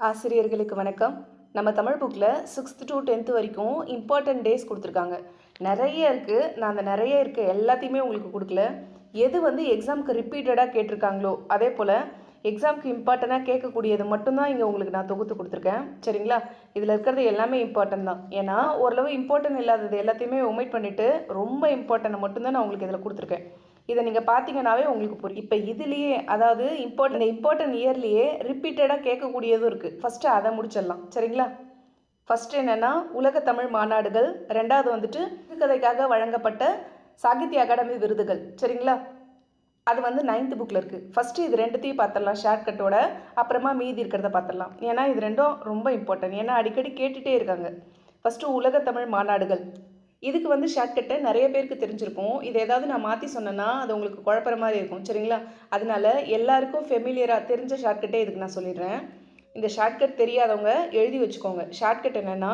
ஆசிரியர்களுக்கு வணக்கம். நம்ம தமிழ் புக்கில் 6th to 10th வரைக்கும் இம்பார்ட்டன்ட் டேஸ் கொடுத்துருக்காங்க. நிறைய இருக்குது. நான் அந்த நிறைய இருக்க எல்லாத்தையுமே உங்களுக்கு கொடுக்கல. எது வந்து எக்ஸாமுக்கு ரிப்பீட்டடாக கேட்டிருக்காங்களோ அதே போல் எக்ஸாமுக்கு இம்பார்ட்டண்ட்டாக கேட்கக்கூடியது மட்டும்தான் இங்கே உங்களுக்கு நான் தொகுத்து கொடுத்துருக்கேன். சரிங்களா? இதில் இருக்கிறது எல்லாமே இம்பார்ட்டன்ட் தான். ஏன்னா ஓரளவு இம்பார்ட்டன்ட் இல்லாதது எல்லாத்தையுமே ஒமிட் பண்ணிவிட்டு ரொம்ப இம்பார்ட்டன்ட் மட்டும்தான் நான் உங்களுக்கு இதில் கொடுத்துருக்கேன். இதை நீங்கள் பார்த்தீங்கன்னாவே உங்களுக்கு புரியும். இப்போ இதுலேயே அதாவது இம்பார்ட்டன்ட் இயர்லேயே ரிப்பீட்டடாக கேட்கக்கூடியதும் இருக்குது. ஃபஸ்ட்டு அதை முடிச்சிடலாம். சரிங்களா? ஃபஸ்ட்டு என்னென்னா உலக தமிழ் மாநாடுகள், ரெண்டாவது வந்துட்டு சிறுகதைக்காக வழங்கப்பட்ட சாகித்ய அகாடமி விருதுகள். சரிங்களா? அது வந்து 9th புக்கில் இருக்குது. ஃபஸ்ட்டு இது ரெண்டுத்தையும் பார்த்துடலாம் ஷார்ட்கட்டோட, அப்புறமா மீதி இருக்கிறத பார்த்துடலாம். ஏன்னா இது ரெண்டும் ரொம்ப இம்பார்ட்டன்ட். ஏன்னா அடிக்கடி கேட்டுகிட்டே இருக்காங்க. ஃபஸ்ட்டு உலக தமிழ் மாநாடுகள், இதுக்கு வந்து ஷார்ட்கட்டை நிறைய பேருக்கு தெரிஞ்சிருக்கும். இது ஏதாவது நான் மாற்றி சொன்னேன்னா அது உங்களுக்கு குழப்பற மாதிரி இருக்கும். சரிங்களா? அதனால எல்லாருக்கும் ஃபெமிலியராக தெரிஞ்ச ஷார்ட்கட்டே இதுக்கு நான் சொல்லிடுறேன். இந்த ஷார்ட்கட் தெரியாதவங்க எழுதி வச்சுக்கோங்க. ஷார்ட்கட் என்னென்னா,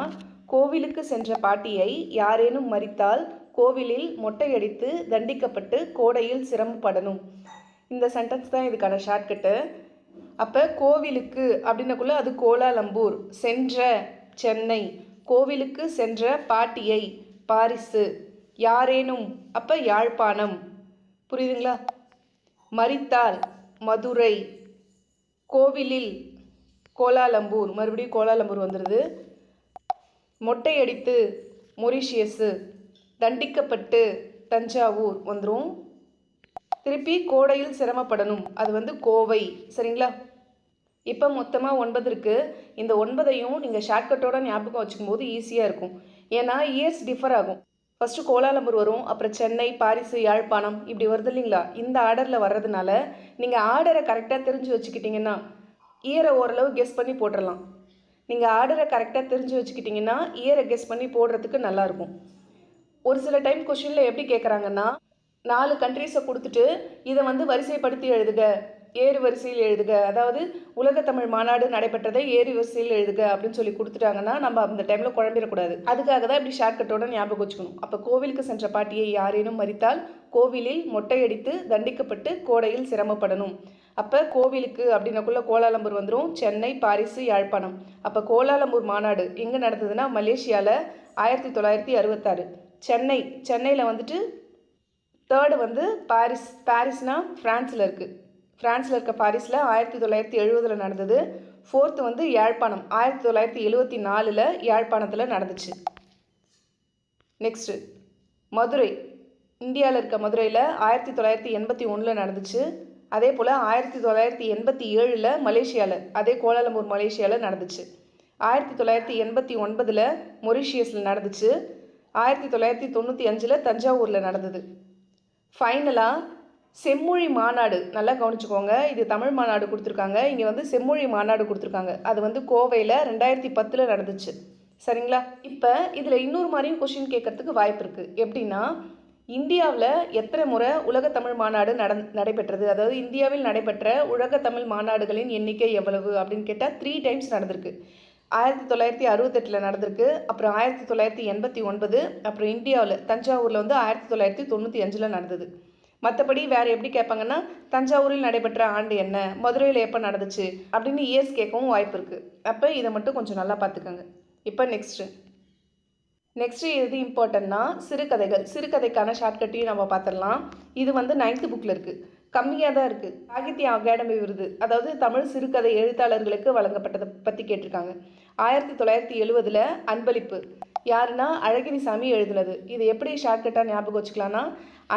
கோவிலுக்கு சென்ற பாட்டியை யாரேனும் மரித்தால் கோவிலில் மொட்டையடித்து தண்டிக்கப்பட்டு கோடையில் சிரமப்படணும். இந்த சென்டென்ஸ் தான் இதுக்கான ஷார்ட்கட்டு. அப்போ கோவிலுக்கு அப்படின்னக்குள்ள அது கோலாலம்பூர், சென்ற சென்னை, கோவிலுக்கு சென்ற பாட்டியை பாரிசு, யாரேனும் அப்போ யாழ்ப்பாணம். புரியுதுங்களா? மரித்தால் மதுரை, கோவிலில் கோலாலம்பூர், மறுபடியும் கோலாலம்பூர் வந்துடுது. மொட்டையடித்து மொரிஷியஸு, தண்டிக்கப்பட்டு தஞ்சாவூர் வந்துடும். திருப்பி கோடையில் சிரமப்படணும், அது வந்து கோவை. சரிங்களா? இப்போ மொத்தமாக 9 இருக்குது. இந்த 9ஐயும் நீங்கள் ஷார்ட்கட்டோட ஞாபகம் வச்சுக்கும் போது ஈஸியாக இருக்கும். ஏன்னா இயர்ஸ் டிஃபர் ஆகும். ஃபஸ்ட்டு கோலாலம்பூர் வரும், அப்புறம் சென்னை, பாரிசு, யாழ்ப்பாணம், இப்படி வருது இல்லைங்களா? இந்த ஆர்டரில் வர்றதுனால நீங்கள் ஆர்டரை கரெக்டாக தெரிஞ்சு வச்சுக்கிட்டிங்கன்னா இயரை ஓரளவு கெஸ் பண்ணி போட்டுடலாம். நீங்கள் ஆர்டரை கரெக்டாக தெரிஞ்சு வச்சுக்கிட்டிங்கன்னா இயரை கெஸ் பண்ணி போடுறதுக்கு நல்லாயிருக்கும். ஒரு சில டைம் கொஷினில் எப்படி கேட்குறாங்கன்னா, 4 கண்ட்ரீஸை கொடுத்துட்டு இதை வந்து வரிசைப்படுத்தி எழுதுக, ஏறு வரிசையில் எழுதுக, அதாவது உலக தமிழ் மாநாடு நடைபெற்றதை ஏறு வரிசையில் எழுதுக அப்படின்னு சொல்லி கொடுத்துட்டாங்கன்னா நம்ம அந்த டைமில் குழம்பிடக்கூடாது. அதுக்காக தான் இப்படி ஷார்ட்கட்டோட ஞாபகம் வச்சுக்கணும். அப்போ கோவிலுக்கு சென்ற பாட்டியை யாரேனும் மரித்தால் கோவிலில் மொட்டையடித்து தண்டிக்கப்பட்டு கோடையில் சிரமப்படணும். அப்போ கோவிலுக்கு அப்படின்னக்குள்ள கோலாலம்பூர் வந்துடும், சென்னை, பாரிசு, யாழ்ப்பாணம். அப்போ கோலாலம்பூர் மாநாடு எங்கே நடந்ததுன்னா மலேசியாவில் 1966. சென்னையில் வந்துட்டு தேர்டு வந்து பாரிஸ்னால் ஃப்ரான்ஸில் இருக்குது. ஃப்ரான்ஸில் இருக்க பாரிஸில் 1970 நடந்தது. 4th வந்து யாழ்ப்பாணம் 1974 யாழ்ப்பாணத்தில் நடந்துச்சு. நெக்ஸ்ட்டு மதுரை, இந்தியாவில் இருக்க மதுரையில் 1981 நடந்துச்சு. அதே போல் 1987 மலேசியாவில், அதே கோலாலம்பூர் மலேசியாவில் நடந்துச்சு. 1989 மொரிஷியஸில் நடந்துச்சு. 1995 தஞ்சாவூரில் நடந்தது. ஃபைனலாக செம்மொழி மாநாடு, நல்லா கவனிச்சுக்கோங்க. இது தமிழ் மாநாடு கொடுத்துருக்காங்க, இங்கே வந்து செம்மொழி மாநாடு கொடுத்துருக்காங்க. அது வந்து கோவையில் 2010 நடந்துச்சு. சரிங்களா? இப்போ இதில் இன்னொரு மாதிரியும் கொஷின் கேட்கறதுக்கு வாய்ப்பு இருக்குது. எப்படின்னா, இந்தியாவில் எத்தனை முறை உலக தமிழ் மாநாடு நடைபெற்றது, அதாவது இந்தியாவில் நடைபெற்ற உலக தமிழ் மாநாடுகளின் எண்ணிக்கை எவ்வளவு அப்படின்னு கேட்டால் 3 டைம்ஸ் நடந்திருக்கு. 1968 நடந்திருக்கு, அப்புறம் 1989, அப்புறம் இந்தியாவில் தஞ்சாவூரில் வந்து 1995 நடந்தது. மற்றபடி வேறு எப்படி கேட்பாங்கன்னா, தஞ்சாவூரில் நடைபெற்ற ஆண்டு என்ன, மதுரையில் எப்போ நடந்துச்சு அப்படின்னு இயர்ஸ் கேட்கவும் வாய்ப்பு இருக்குது. அப்போ இதை மட்டும் கொஞ்சம் நல்லா பார்த்துக்கோங்க. இப்போ நெக்ஸ்ட்டு எது இம்பார்ட்டன்னா சிறுகதைக்கான ஷார்ட்கட்டையும் நம்ம பார்த்துடலாம். இது வந்து 9th புக்கில் இருக்குது, கம்மியாக தான் இருக்குது. சாகித்ய அகாடமி விருது, அதாவது தமிழ் சிறுகதை எழுத்தாளர்களுக்கு வழங்கப்பட்டதை பற்றி கேட்டிருக்காங்க. 1970 அன்பளிப்பு, யாருன்னா அழகிரிசாமி எழுதுனது. இது எப்படி ஷார்ட்கட்டாக ஞாபகம் வச்சுக்கலான்னா,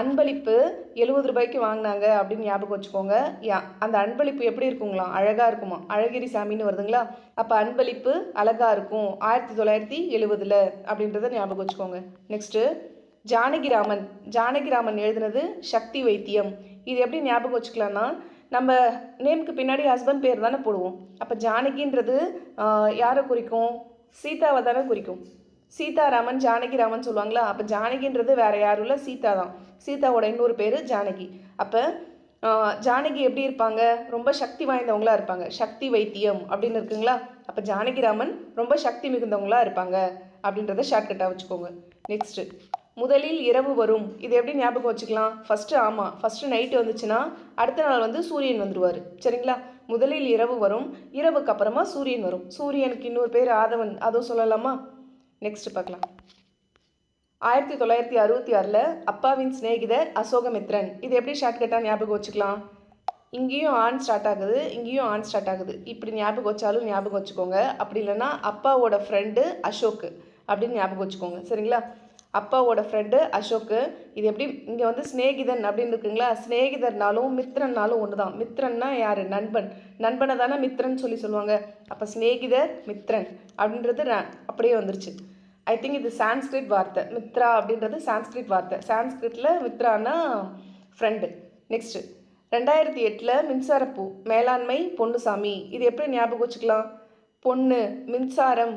அன்பளிப்பு 70 ரூபாய்க்கு வாங்கினாங்க அப்படின்னு ஞாபகம் வச்சுக்கோங்க. அந்த அன்பளிப்பு எப்படி இருக்குங்களா? அழகாக இருக்குமா? அழகிரிசாமின்னு வருதுங்களா? அப்போ அன்பளிப்பு அழகாக இருக்கும் 1970 அப்படின்றத ஞாபகம் வச்சுக்கோங்க. நெக்ஸ்ட்டு ஜானகிராமன் எழுதுனது சக்தி வைத்தியம். இது எப்படி ஞாபகம் வச்சுக்கலான்னா, நம்ம நேமுக்கு பின்னாடி ஹஸ்பண்ட் பேர் தானே போடுவோம். அப்போ ஜானகின்றது யாரை குறிக்கும்? சீதாவை தானே குறிக்கும். சீதாராமன், ஜானகிராமன் சொல்லுவாங்களா? அப்போ ஜானகின்றது வேறு யாரும் இல்லை, சீதா தான். சீதாவோட இன்னொரு பேர் ஜானகி. அப்போ ஜானகி எப்படி இருப்பாங்க? ரொம்ப சக்தி வாய்ந்தவங்களாக இருப்பாங்க. சக்தி வைத்தியம் அப்படின்னு இருக்குங்களா? அப்போ ஜானகிராமன் ரொம்ப சக்தி மிகுந்தவங்களாக இருப்பாங்க அப்படின்றத ஷார்ட்கட்டாக வச்சுக்கோங்க. நெக்ஸ்ட்டு முதலில் இரவு வரும், இது எப்படி ஞாபகம் வச்சுக்கலாம்? ஃபஸ்ட்டு நைட்டு வந்துச்சுன்னா அடுத்த நாள் வந்து சூரியன் வந்துடுவார். சரிங்களா? முதலில் இரவு வரும், இரவுக்கு அப்புறமா சூரியன் வரும். சூரியனுக்கு இன்னொரு பேர் ஆதவன், அதுவும் சொல்லலாமா? நெக்ஸ்ட் பார்க்கலாம். 1966 அப்பாவின் சிநேகிதர் அசோகமித்ரன். இது எப்படி ஷார்ட்கட்டாக ஞாபகம் வச்சுக்கலாம்? இங்கேயும் ஆன் ஸ்டார்ட் ஆகுது, இங்கேயும் ஆன் ஸ்டார்ட் ஆகுது. இப்படி ஞாபகம் வச்சாலும் ஞாபகம் வச்சுக்கோங்க. அப்படி இல்லைன்னா அப்பாவோட ஃப்ரெண்டு அசோக்கு அப்படின்னு ஞாபகம் வச்சுக்கோங்க. சரிங்களா? அப்பாவோட ஃப்ரெண்டு அசோக்கு. இது எப்படி இங்கே வந்து சிநேகிதன் அப்படின்னு இருக்குங்களா? சிநேகிதர்னாலும் மித்ரன்னாலும் ஒன்று தான். மித்ரன்னா யார்? நண்பன். நண்பனை தானே மித்ரன் சொல்லுவாங்க. அப்போ சிநேகிதர் மித்ரன் அப்படின்றது அப்படியே வந்துருச்சு. ஐ திங்க் இது சான்ஸ்கிரிட் வார்த்தை. மித்ரா அப்படின்றது சான்ஸ்கிரிட் வார்த்தை. சான்ஸ்கிரிட்டில் மித்ரானா ஃப்ரெண்டு. நெக்ஸ்ட்டு 2008 மின்சாரப்பூ மேலாண்மை பொன்னுசாமி. இது எப்படி ஞாபகம் வச்சுக்கலாம்? பொண்ணு, மின்சாரம்,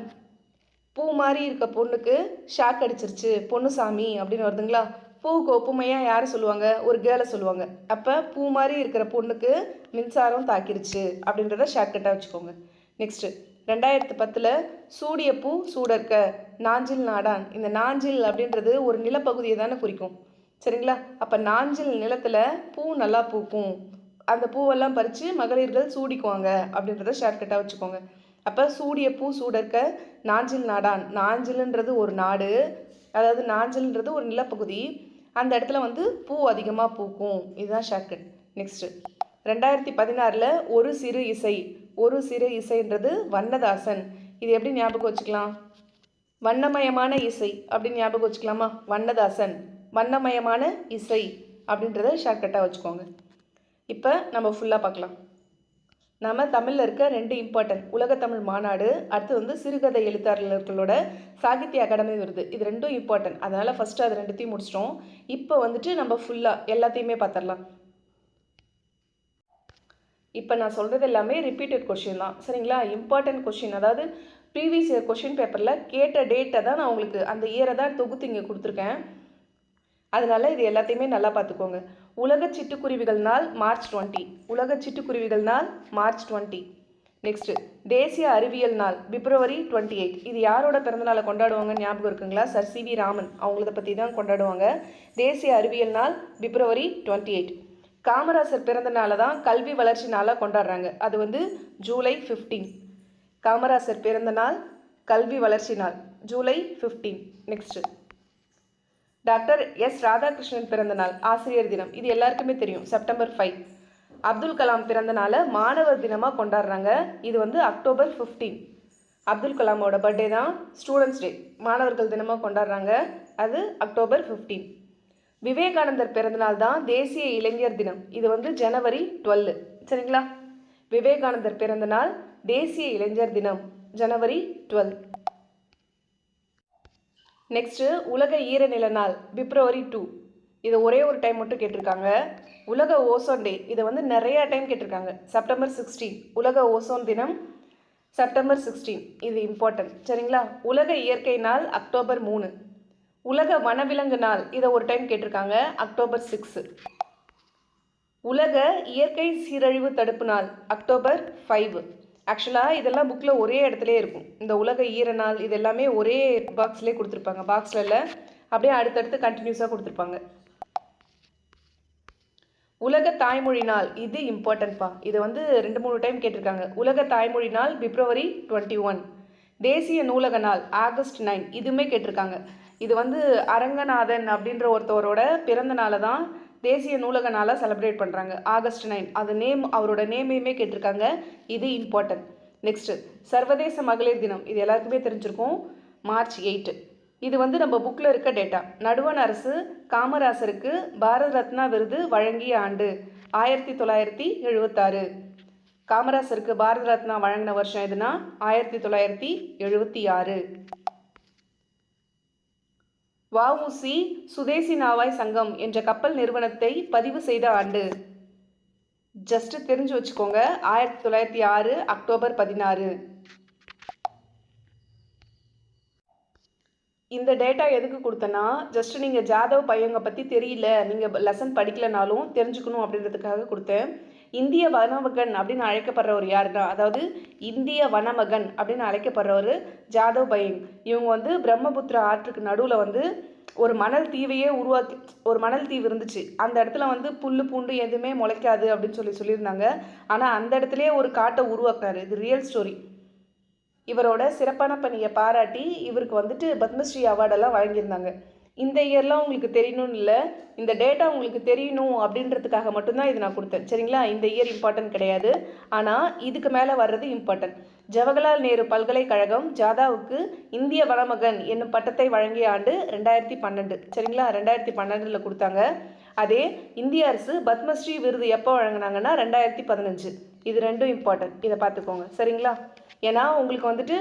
பூ மாதிரி இருக்க பொண்ணுக்கு ஷாக் அடிச்சிருச்சு, பொன்னுசாமி அப்படின்னு வருதுங்களா? பூவுக்கு ஒப்புமையாக யாரை சொல்லுவாங்க? ஒரு கேர்ளை சொல்லுவாங்க. அப்போ பூ மாதிரி இருக்கிற பொண்ணுக்கு மின்சாரம் தாக்கிருச்சு அப்படின்றத ஷார்ட்கட்டாக வச்சுக்கோங்க. நெக்ஸ்ட்டு 2010 சூடிய பூ சூடற்க நாஞ்சில் நாடான். இந்த நாஞ்சில் அப்படின்றது ஒரு நிலப்பகுதியை தானே குறிக்கும். சரிங்களா? அப்போ நாஞ்சில் நிலத்தில் பூ நல்லா பூக்கும், அந்த பூவெல்லாம் பறித்து மகளிர்கள் சூடிக்குவாங்க அப்படின்றத ஷார்ட்கட்டாக வச்சுக்கோங்க. அப்போ சூடிய பூ சூடற்க நாஞ்சில் நாடான். நாஞ்சில்ன்றது ஒரு நாடு, அதாவது நாஞ்சில்ன்றது ஒரு நிலப்பகுதி. அந்த இடத்துல வந்து பூ அதிகமாக பூக்கும். இதுதான் ஷார்ட்கட். நெக்ஸ்ட்டு 2016 ஒரு சிறு இசை. ஒரு சிறு இசைன்றது வண்ணதாசன். இது எப்படி ஞாபகம் வச்சுக்கலாம்? வண்ணமயமான இசை அப்படின்னு ஞாபகம் வச்சுக்கலாமா? வண்ணதாசன், வண்ணமயமான இசை அப்படின்றத ஷார்ட்கட்டாக வச்சுக்கோங்க. இப்போ நம்ம ஃபுல்லாக பார்க்கலாம். நம்ம தமிழில் இருக்க 2 இம்பார்ட்டன்ட், உலகத்தமிழ் மாநாடு, அடுத்து வந்து சிறுகதை எழுத்தாளர்களோட சாகித்ய அகாடமி விருது. இது 2ம் இம்பார்ட்டன்ட். அதனால் ஃபஸ்ட்டு அது 2த்தையும் முடிச்சிட்டோம். இப்போ வந்துட்டு நம்ம ஃபுல்லாக எல்லாத்தையுமே பார்த்துடலாம். இப்போ நான் சொல்கிறது எல்லாமே ரிப்பீட்டட் கொஷின் தான். சரிங்களா? இம்பார்ட்டன்ட் கொஷின், அதாவது ப்ரீவியஸ் இயர் கொஷின் பேப்பரில் கேட்ட டேட்டை தான் நான் உங்களுக்கு அந்த இயரை தான் தொகுத்து இங்கே கொடுத்துருக்கேன். அதனால் இது எல்லாத்தையுமே நல்லா பார்த்துக்கோங்க. உலக சிட்டுக்குருவிகள் நாள் மார்ச் 20. உலக சிட்டுக்குருவிகள் நாள் மார்ச் 20. நெக்ஸ்ட்டு தேசிய அறிவியல் நாள் பிப்ரவரி 28. இது யாரோட பிறந்தநாளை கொண்டாடுவாங்க ஞாபகம் இருக்குங்களா? சர் சி வி ராமன் அவங்கள பற்றி தான் கொண்டாடுவாங்க. தேசிய அறிவியல் நாள் பிப்ரவரி 28. காமராசர் பிறந்த நாளை தான் கல்வி வளர்ச்சி நாளாக கொண்டாடுறாங்க. அது வந்து ஜூலை 15. காமராசர் பிறந்த நாள் கல்வி வளர்ச்சி நாள் July 15. Next doctor S Radhakrishnan பிறந்த நாள் ஆசிரியர் தினம். இது எல்லாருக்குமே தெரியும், செப்டம்பர் 5. அப்துல் கலாம் பிறந்த நாளை மாணவர் தினமாக கொண்டாடுறாங்க. இது வந்து அக்டோபர் 15. அப்துல் கலாமோட பர்த்டே தான் ஸ்டூடெண்ட்ஸ் டே, மாணவர்கள் தினமாக கொண்டாடுறாங்க. அது அக்டோபர் 15. விவேகானந்தர் பிறந்தநாள் தான் தேசிய இளைஞர் தினம். இது வந்து ஜனவரி 12. சரிங்களா? விவேகானந்தர் பிறந்த நாள் தேசிய இளைஞர் தினம் ஜனவரி 12. நெக்ஸ்ட்டு உலக ஈரநில நாள் பிப்ரவரி 2. இதை ஒரே ஒரு டைம் மட்டும் கேட்டிருக்காங்க. உலக ஓசோன் டே, இதை வந்து நிறையா டைம் கேட்டிருக்காங்க. செப்டம்பர் 16 உலக ஓசோன் தினம், செப்டம்பர் 16. இது இம்பார்ட்டன்ட். சரிங்களா? உலக இயற்கை நாள் அக்டோபர் 3. உலக வனவிலங்கு நாள், இதை ஒரு டைம் கேட்டிருக்காங்க, அக்டோபர் 6. உலக இயற்கை சீரழிவு தடுப்பு நாள் அக்டோபர் 5. ஆக்சுவலாக இதெல்லாம் புக்கில் ஒரே இடத்துலே இருக்கும். இந்த உலக ஈர நாள் இது எல்லாமே ஒரே பாக்ஸ்லேயே கொடுத்துருப்பாங்க. பாக்ஸில் இல்லை, அப்படியே அடுத்தடுத்து கண்டினியூஸாக கொடுத்துருப்பாங்க. உலக தாய்மொழி நாள், இது இம்பார்ட்டன்ட்பா. இதை வந்து 2-3 டைம் கேட்டிருக்காங்க. உலக தாய்மொழி நாள் பிப்ரவரி 21. தேசிய நூலக நாள் ஆகஸ்ட் 9. இதுவுமே கேட்டிருக்காங்க. இது வந்து அரங்கநாதன் அப்படின்ற ஒருத்தவரோட பிறந்த நாளை தான் தேசிய நூலக நாளாக செலிப்ரேட் பண்ணுறாங்க, ஆகஸ்ட் 9. அது அவரோட நேமையுமே கேட்டிருக்காங்க. இது இம்பார்ட்டன்ட். நெக்ஸ்ட்டு சர்வதேச மகளிர் தினம், இது எல்லாருக்குமே தெரிஞ்சிருக்கும், மார்ச் 8. இது வந்து நம்ம புக்கில் இருக்க டேட்டா. நடுவண் அரசு காமராசருக்கு பாரத ரத்னா விருது வழங்கிய ஆண்டு 1976. காமராசருக்கு பாரத ரத்னா வழங்கின வருஷம் எதுனா 1976. வஉசி சுதேசி நாவாய் சங்கம் என்ற கப்பல் நிறுவனத்தை பதிவு செய்த ஆண்டு ஜஸ்ட் தெரிஞ்சு வச்சுக்கோங்க, 1906 அக்டோபர் 16. இந்த டேட்டா எதுக்கு கொடுத்தேன்னா, ஜஸ்ட் நீங்கள் ஜாதவ் பையங்க பற்றி தெரியல, நீங்கள் லெசன் படிக்கலைனாலும் தெரிஞ்சுக்கணும் அப்படின்றதுக்காக கொடுத்தேன். இந்திய வனமகன் அப்படின்னு அழைக்கப்படுறவர் யாருன்னா, அதாவது இந்திய வனமகன் அப்படின்னு அழைக்கப்படுறவர் ஜாதவ் பையங். இவங்க வந்து பிரம்மபுத்திரா ஆற்றுக்கு நடுவில் வந்து ஒரு மணல் தீவையே உருவாக்கி, ஒரு மணல் தீவு இருந்துச்சு, அந்த இடத்துல வந்து புல் பூண்டு எதுவுமே முளைக்காது அப்படின்னு சொல்லியிருந்தாங்க. ஆனால் அந்த இடத்துலையே ஒரு காட்டை உருவாக்குனாரு. இது ரியல் ஸ்டோரி. இவரோட சிறப்பான பணியை பாராட்டி இவருக்கு வந்துட்டு பத்மஸ்ரீ அவார்டெல்லாம் வழங்கியிருந்தாங்க. இந்த இயர்லாம் உங்களுக்கு தெரியணும்னு இல்லை, இந்த டேட்டா உங்களுக்கு தெரியணும் அப்படின்றதுக்காக மட்டும்தான் இது நான் கொடுத்தேன். சரிங்களா? இந்த இயர் இம்பார்ட்டன்ட் கிடையாது, ஆனால் இதுக்கு மேலே வர்றது இம்பார்ட்டன்ட். ஜவஹர்லால் நேரு பல்கலைக்கழகம் ஜாதாவுக்கு இந்திய வனமகன் என்னும் பட்டத்தை வழங்கிய ஆண்டு 2012. சரிங்களா? 2012 கொடுத்தாங்க. அதே இந்திய அரசு பத்மஸ்ரீ விருது எப்போ வழங்கினாங்கன்னா 2015. இது ரெண்டும் இம்பார்ட்டன்ட், இதை பார்த்துக்கோங்க. சரிங்களா? ஏன்னா உங்களுக்கு வந்துட்டு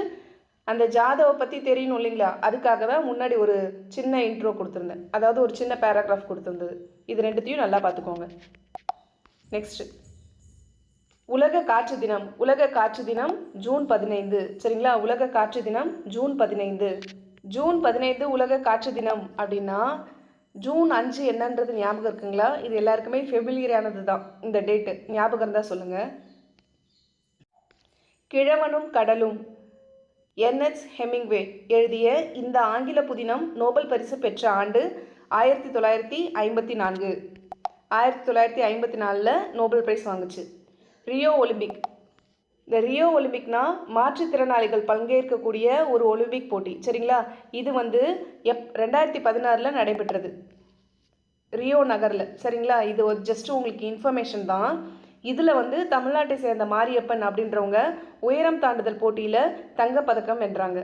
அந்த ஜாதவை பற்றி தெரியணும் இல்லைங்களா, அதுக்காக தான் முன்னாடி ஒரு சின்ன இன்ட்ரோ கொடுத்துருந்தேன், அதாவது ஒரு சின்ன பேராகிராஃப் கொடுத்துருந்தது. இது ரெண்டுத்தையும் நல்லா பார்த்துக்கோங்க. நெக்ஸ்ட்டு, உலக காற்று தினம். உலக காற்று தினம் ஜூன் 15. சரிங்களா? உலக காற்று தினம் ஜூன் 15. ஜூன் 15 உலக காற்று தினம் அப்படின்னா ஜூன் 5 என்னன்றது ஞாபகம் இருக்குங்களா? இது எல்லாருக்குமே ஃபெமிலியரானது தான். இந்த டேட்டு ஞாபகம் தான் சொல்லுங்கள். கிழவனும் கடலும் என்எச் ஹெமிங்வே எழுதிய இந்த ஆங்கில புதினம் நோபல் பரிசு பெற்ற ஆண்டு 1954. 1954 நோபல் பிரைஸ் வாங்குச்சு. Rio Olympic. இந்த ரியோ ஒலிம்பிக்னா மாற்றுத்திறனாளிகள் பங்கேற்கக்கூடிய ஒரு ஒலிம்பிக் போட்டி. சரிங்களா? இது வந்து 2016 நடைபெற்றது, ரியோ நகரில். சரிங்களா? இது ஒரு ஜஸ்ட் உங்களுக்கு இன்ஃபர்மேஷன் தான். இதில் வந்து தமிழ்நாட்டை சேர்ந்த மாரியப்பன் அப்படின்றவங்க உயரம் தாண்டுதல் போட்டியில் தங்கப்பதக்கம் வென்றாங்க.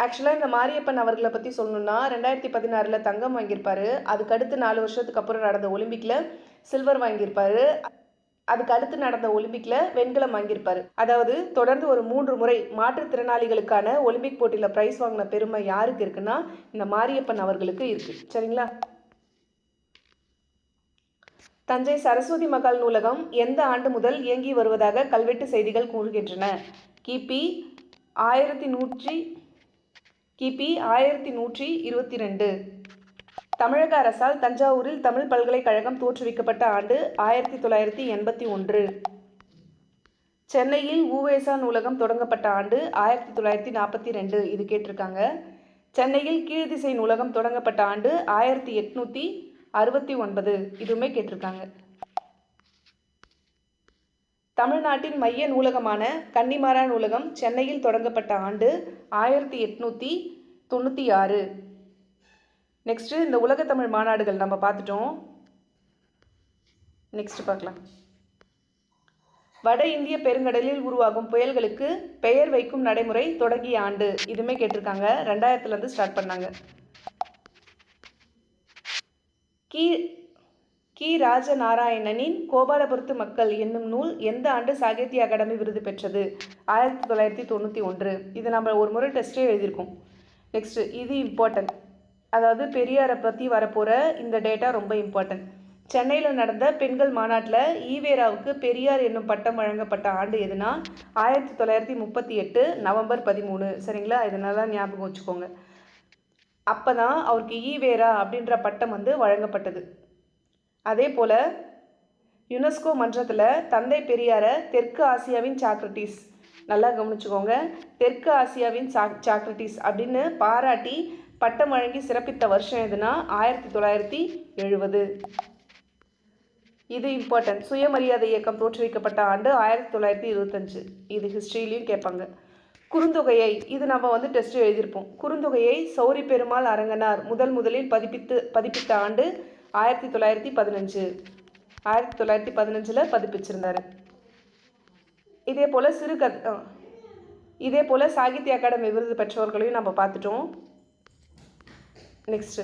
ஆக்சுவலாக இந்த மாரியப்பன் அவர்களை பற்றி சொல்லணுன்னா 2016 தங்கம் வாங்கியிருப்பார். அதுக்கு அடுத்து 4 வருஷத்துக்கு அப்புறம் நடந்த ஒலிம்பிக்கில் சில்வர் வாங்கியிருப்பார். அதுக்கு அடுத்து நடந்த ஒலிம்பிக்கில் வெண்கலம் வாங்கியிருப்பார். அதாவது தொடர்ந்து ஒரு 3 முறை மாற்றுத்திறனாளிகளுக்கான ஒலிம்பிக் போட்டியில் ப்ரைஸ் வாங்கின பெருமை யாருக்கு இருக்குன்னா இந்த மாரியப்பன் அவர்களுக்கு இருக்குது. சரிங்களா? தஞ்சை சரஸ்வதி மகால் நூலகம் எந்த ஆண்டு முதல் இயங்கி வருவதாக கல்வெட்டு செய்திகள் கூறுகின்றன? கிபி 1122. தமிழக அரசால் தஞ்சாவூரில் தமிழ் பல்கலைக்கழகம் தோற்றுவிக்கப்பட்ட ஆண்டு 1981. சென்னையில் உவேசா நூலகம் தொடங்கப்பட்ட ஆண்டு 1942. இது கேட்டிருக்காங்க. சென்னையில் கீழ்திசை நூலகம் தொடங்கப்பட்ட ஆண்டு 1869. இதுவுமே கேட்டிருக்காங்க. தமிழ்நாட்டின் மைய நூலகமான கன்னிமாரா நூலகம் சென்னையில் தொடங்கப்பட்ட ஆண்டு 1896. நெக்ஸ்ட்டு, இந்த உலகத்தமிழ் மாநாடுகள் நம்ம பார்த்துட்டோம். நெக்ஸ்ட் பார்க்கலாம். வட இந்திய பெருங்கடலில் உருவாகும் புயல்களுக்கு பெயர் வைக்கும் நடைமுறை தொடங்கிய ஆண்டு. இதுவுமே கேட்டிருக்காங்க. 2000 ஸ்டார்ட் பண்ணாங்க. கி ராஜநாராயணனின் கோபாலபுரத்து மக்கள் என்னும் நூல் எந்த ஆண்டு சாகித்ய அகாடமி விருது பெற்றது? 1991. இது நம்ம ஒரு முறை டெஸ்ட்டே எழுதியிருக்கோம். நெக்ஸ்ட்டு, இது இம்பார்ட்டன்ட், அதாவது பெரியாரை பற்றி வரப்போகிற இந்த டேட்டா ரொம்ப இம்பார்ட்டன்ட். சென்னையில் நடந்த பெண்கள் மாநாட்டில் ஈவேராவுக்கு பெரியார் என்னும் பட்டம் வழங்கப்பட்ட ஆண்டு எதுனா 1938 நவம்பர் 13. சரிங்களா? இதனால ஞாபகம் வச்சுக்கோங்க. அப்போ தான் அவருக்கு ஈவேரா அப்படின்ற பட்டம் வந்து வழங்கப்பட்டது. அதே போல் யுனெஸ்கோ மன்றத்தில் தந்தை பெரியாரை தெற்கு ஆசியாவின் சாக்ரட்டிஸ், நல்லா கவனிச்சுக்கோங்க, தெற்கு ஆசியாவின் சாக்ரட்டிஸ் அப்படின்னு பாராட்டி பட்டம் வழங்கி சிறப்பித்த வருஷம் எதுனா 1970. இது இம்பார்ட்டன்ட். சுயமரியாதை இயக்கம் தோற்றுவிக்கப்பட்ட ஆண்டு 1925. இது ஹிஸ்ட்ரியிலையும் கேட்பாங்க. குறுந்தொகையை, இது நம்ம வந்து டெஸ்ட் எழுதியிருப்போம். குறுந்தொகையை சௌரி பெருமாள் அரங்கனார் முதலில் பதிப்பித்த ஆண்டு 1915. 1915 பதிப்பிச்சிருந்தார். இதே போல் சாகித்ய அகாடமி விருது பெற்றவர்களையும் நம்ம பார்த்துட்டோம். நெக்ஸ்ட்டு,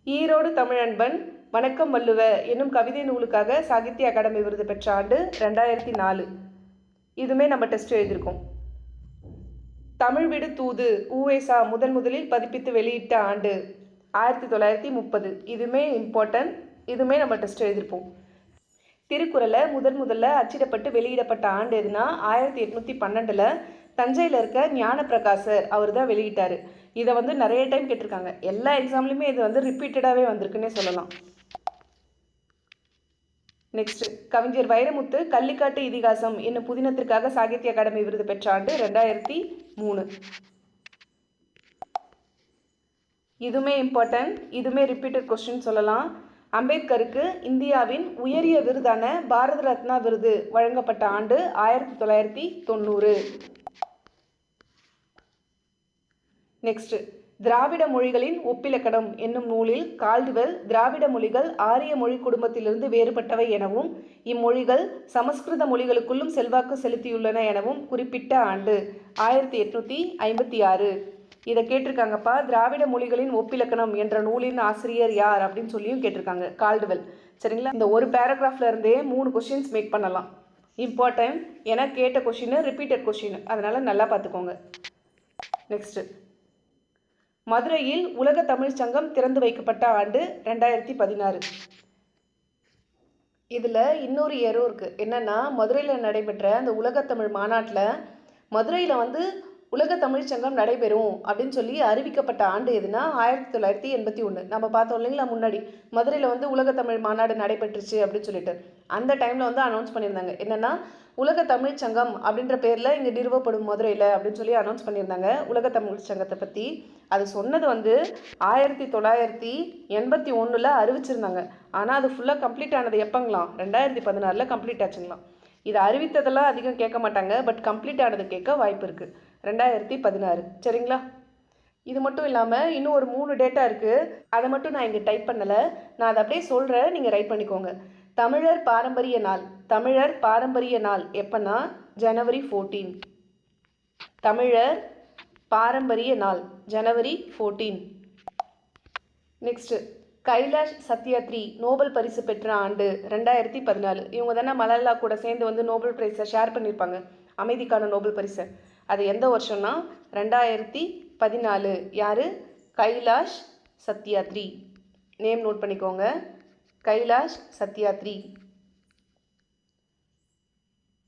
ஈரோடு தமிழன்பன் வணக்கம் வள்ளுவ என்னும் கவிதை நூலுக்காக சாகித்ய அகாடமி விருது பெற்ற ஆண்டு 2004. இதுவுமே நம்ம டெஸ்ட் எழுதியிருக்கோம். தமிழ் விடு தூது உவேசா முதலில் பதிப்பித்து வெளியிட்ட ஆண்டு 1930. இதுவுமே இம்பார்ட்டன்ட், இதுவுமே நம்ம டெஸ்ட் எழுதியிருப்போம். திருக்குறளை முதல்ல அச்சிடப்பட்டு வெளியிடப்பட்ட ஆண்டு எதுனா 1812. தஞ்சையில் இருக்க ஞானப்பிரகாசர் அவர் தான் வெளியிட்டார். இதை வந்து நிறைய டைம் கேட்டிருக்காங்க. எல்லா எக்ஸாம்லையுமே இது வந்து ரிப்பீட்டடாகவே வந்திருக்குன்னே சொல்லலாம். நெக்ஸ்ட், கவிஞர் வைரமுத்து கள்ளிக்காட்டு இதிகாசம் என்னும் புதினத்திற்காக சாகித்ய அகாடமி விருது பெற்ற ஆண்டு 2003. இதுவுமே இம்பார்ட்டன்ட், இதுவுமே ரிப்பீட்டட் கொஸ்டின் சொல்லலாம். அம்பேத்கருக்கு இந்தியாவின் உயரிய விருதான பாரத ரத்னா விருது வழங்கப்பட்ட ஆண்டு 1990. நெக்ஸ்ட், திராவிட மொழிகளின் ஒப்பிலக்கணம் என்னும் நூலில் கால்டுவெல் திராவிட மொழிகள் ஆரிய மொழி குடும்பத்திலிருந்து வேறுபட்டவை எனவும் இம்மொழிகள் சமஸ்கிருத மொழிகளுக்குள்ளும் செல்வாக்கு செலுத்தியுள்ளன எனவும் குறிப்பிட்ட ஆண்டு 1856. இதை கேட்டிருக்காங்கப்பா. திராவிட மொழிகளின் ஒப்பிலக்கணம் என்ற நூலின் ஆசிரியர் யார் அப்படின்னு சொல்லியும் கேட்டிருக்காங்க, கால்டுவெல். சரிங்களா? இந்த ஒரு பேராகிராஃப்ல இருந்தே 3 கொஸ்டின்ஸ் மேக் பண்ணலாம். இம்பார்ட்டன்ட், ஏன்னா கேட்ட கொஸ்டின் ரிப்பீட்டட் கொஸ்டின், அதனால நல்லா பார்த்துக்கோங்க. நெக்ஸ்ட், மதுரையில் உலக தமிழ் சங்கம் திறந்து வைக்கப்பட்ட ஆண்டு 2016. இதில் இன்னொரு இயரும் இருக்குது. என்னென்னா, மதுரையில் நடைபெற்ற அந்த உலகத்தமிழ் மாநாட்டில் மதுரையில் வந்து உலக தமிழ் சங்கம் நடைபெறும் அப்படின்னு சொல்லி அறிவிக்கப்பட்ட ஆண்டு எதுனா 1981. நம்ம பார்த்தோம் இல்லைங்களா முன்னாடி, மதுரையில் வந்து உலக தமிழ் மாநாடு நடைபெற்றுச்சு அப்படின்னு சொல்லிட்டு அந்த டைமில் வந்து அனௌன்ஸ் பண்ணியிருந்தாங்க. என்னென்னா, உலக தமிழ் சங்கம் அப்படின்ற பேரில் இங்கே நிறுவப்படும் மதுரையில் அப்படின்னு சொல்லி அனௌன்ஸ் பண்ணியிருந்தாங்க உலக தமிழ் சங்கத்தை பற்றி. அது சொன்னது வந்து 1981 அறிவிச்சிருந்தாங்க. ஆனால் அது ஃபுல்லாக கம்ப்ளீட் ஆனது எப்போங்களாம்? 2016 கம்ப்ளீட் ஆச்சுங்களாம். இதை அறிவித்ததெல்லாம் அதிகம் கேட்க மாட்டாங்க, பட் கம்ப்ளீட் ஆனது கேட்க வாய்ப்பு இருக்குது. 2016. சரிங்களா? இது மட்டும் இல்லாமல் இன்னும் ஒரு 3 டேட்டா இருக்குது. அதை மட்டும் நான் இங்கே டைப் பண்ணலை, நான் அதை அப்படியே சொல்கிறேன், நீங்கள் ரைட் பண்ணிக்கோங்க. தமிழர் பாரம்பரிய நாள். தமிழர் பாரம்பரிய நாள் எப்போன்னா ஜனவரி 14. தமிழர் பாரம்பரிய நாள் ஜனவரி 14. நெக்ஸ்ட்டு, கைலாஷ் சத்யாத்ரி நோபல் பரிசு பெற்ற ஆண்டு 2014. இவங்க தானே மலாலா கூட சேர்ந்து வந்து நோபல் பிரைஸை ஷேர் பண்ணியிருப்பாங்க, அமைதிக்கான நோபல் பரிசை. அது எந்த வருஷம்னா 2014. யார்? கைலாஷ் சத்யாத்ரி. நேம் நோட் பண்ணிக்கோங்க, கைலாஷ் சத்யாத்ரி.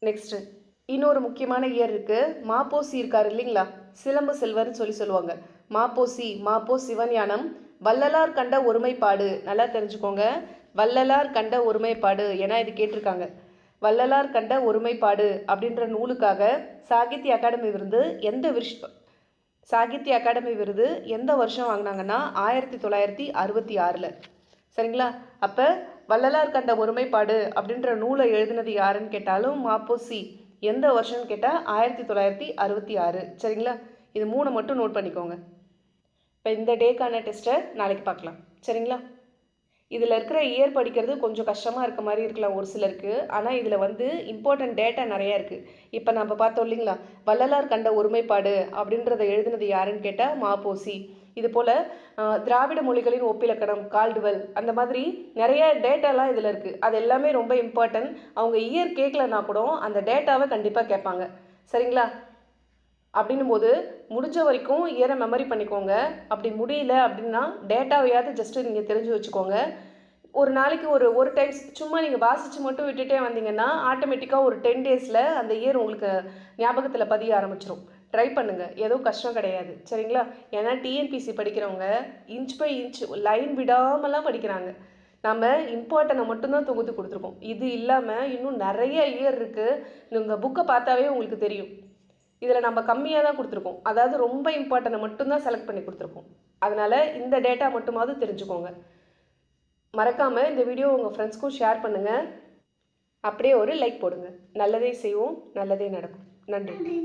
நெக்ஸ்ட்டு, இன்னொரு முக்கியமான இயர் இருக்குது. மாப்போசி இருக்கார் இல்லைங்களா, சிலம்பு செல்வர்னு சொல்லுவாங்க. மாப்போ சிவஞானம் வள்ளலார் கண்ட ஒருமைப்பாடு. நல்லா தெரிஞ்சுக்கோங்க, வள்ளலார் கண்ட ஒருமைப்பாடு. ஏன்னா இது கேட்டிருக்காங்க. வள்ளலார் கண்ட ஒருமைப்பாடு அப்படின்ற நூலுக்காக சாகித்ய அகாடமி விருது எந்த வருஷம் வாங்கினாங்கன்னா 1966. சரிங்களா? அப்போ வள்ளலார் கண்ட ஒருமைப்பாடு அப்படின்ற நூலை எழுதினது யாருன்னு கேட்டாலும் மாப்போசி. எந்த வருஷம்னு கேட்டால் 1966. சரிங்களா? இது 3 மட்டும் நோட் பண்ணிக்கோங்க. இப்போ இந்த டேக்கான டெஸ்ட்டை நாளைக்கு பார்க்கலாம். சரிங்களா? இதில் இருக்கிற இயர் படிக்கிறது கொஞ்சம் கஷ்டமாக இருக்க மாதிரி இருக்கலாம் ஒரு சிலருக்கு. ஆனால் இதில் வந்து இம்பார்ட்டன்ட் டேட்டா நிறையா இருக்குது. இப்போ நம்ம பார்த்தோம் இல்லைங்களா, வள்ளலார் கண்ட ஒருமைப்பாடு அப்படின்றத எழுதினது யாருன்னு கேட்டால் மாப்போசி. இது போல் திராவிட மொழிகளின் ஒப்பிலக்கணம் கால்டுவெல், அந்த மாதிரி நிறைய டேட்டாலாம் இதில் இருக்குது. அது எல்லாமே ரொம்ப இம்பார்ட்டன்ட். அவங்க இயர் கேட்கலன்னா கூட அந்த டேட்டாவை கண்டிப்பாக கேட்பாங்க. சரிங்களா? அப்படின்னும் போது முடிஞ்ச வரைக்கும் இயரை மெமரி பண்ணிக்கோங்க. அப்படி முடியல அப்படின்னா டேட்டாவையாவது ஜஸ்ட்டு நீங்கள் தெரிஞ்சு வச்சுக்கோங்க. ஒரு நாளைக்கு ஒரு டைம்ஸ் சும்மா நீங்கள் வாசித்து மட்டும் விட்டுட்டே வந்தீங்கன்னா ஆட்டோமேட்டிக்காக ஒரு 10 days அந்த இயர் உங்களுக்கு ஞாபகத்தில் பதிய ஆரம்பிச்சிடும். ட்ரை பண்ணுங்கள், எதுவும் கஷ்டம் கிடையாது. சரிங்களா? ஏன்னா டிஎன்பிசி படிக்கிறவங்க இன்ச் பை இன்ச் லைன் விடாமலாம் படிக்கிறாங்க. நம்ம இம்பார்ட்டனை மட்டும்தான் தொகுத்து கொடுத்துருக்கோம். இது இல்லாமல் இன்னும் நிறைய இயர் இருக்குது. உங்கள் புக்கை பார்த்தாவே உங்களுக்கு தெரியும். இதில் நம்ம கம்மியாக தான் கொடுத்துருக்கோம், அதாவது ரொம்ப இம்பார்ட்டனை மட்டும்தான் செலக்ட் பண்ணி கொடுத்துருக்கோம். அதனால் இந்த டேட்டா மட்டுமாவது தெரிஞ்சுக்கோங்க. மறக்காமல் இந்த வீடியோ உங்கள் ஃப்ரெண்ட்ஸ்க்கும் ஷேர் பண்ணுங்கள். அப்படியே ஒரு லைக் போடுங்க. நல்லதே செய்வோம், நல்லதே நடக்கும். நன்றி.